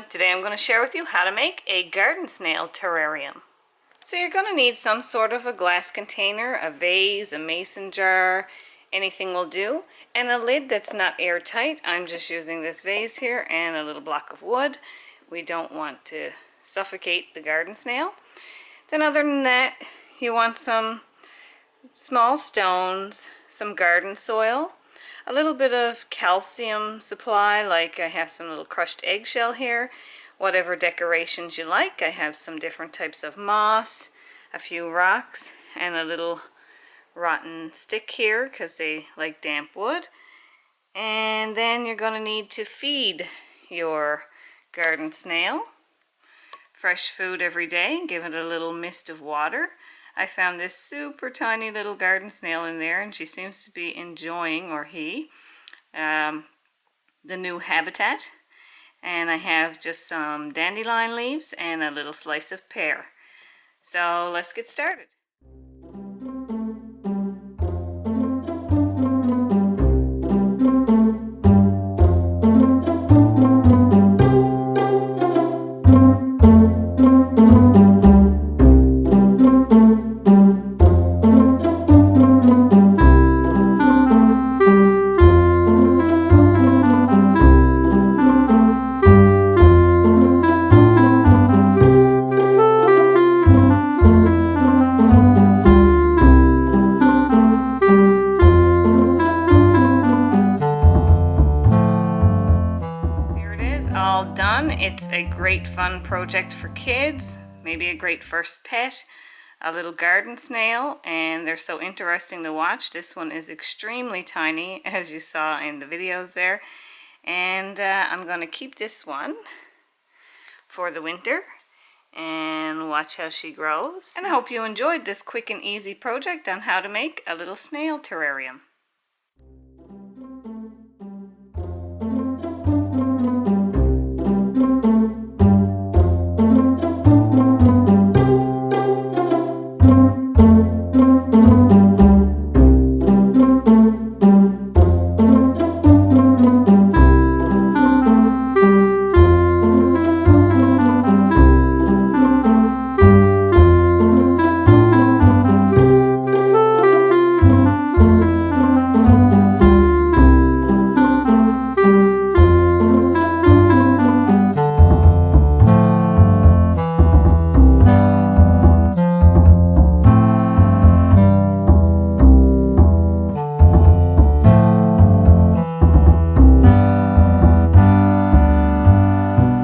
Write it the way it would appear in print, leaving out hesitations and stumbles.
Today I'm going to share with you how to make a garden snail terrarium. So you're going to need some sort of a glass container, a vase, a mason jar, anything will do, and a lid that's not airtight. I'm just using this vase here and a little block of wood. We don't want to suffocate the garden snail. Then other than that, you want some small stones, some garden soil, a little bit of calcium supply, like I have some little crushed eggshell here, whatever decorations you like. I have some different types of moss, a few rocks, and a little rotten stick here because they like damp wood. And then you're going to need to feed your garden snail fresh food every day. Give it a little mist of water. I found this super tiny little garden snail in there, and she seems to be enjoying, or he, the new habitat. And I have just some dandelion leaves and a little slice of pear. So let's get started. All done. It's a great fun project for kids, maybe a great first pet, a little garden snail, and they're so interesting to watch. This one is extremely tiny, as you saw in the videos there, and I'm going to keep this one for the winter and watch how she grows. And I hope you enjoyed this quick and easy project on how to make a little snail terrarium.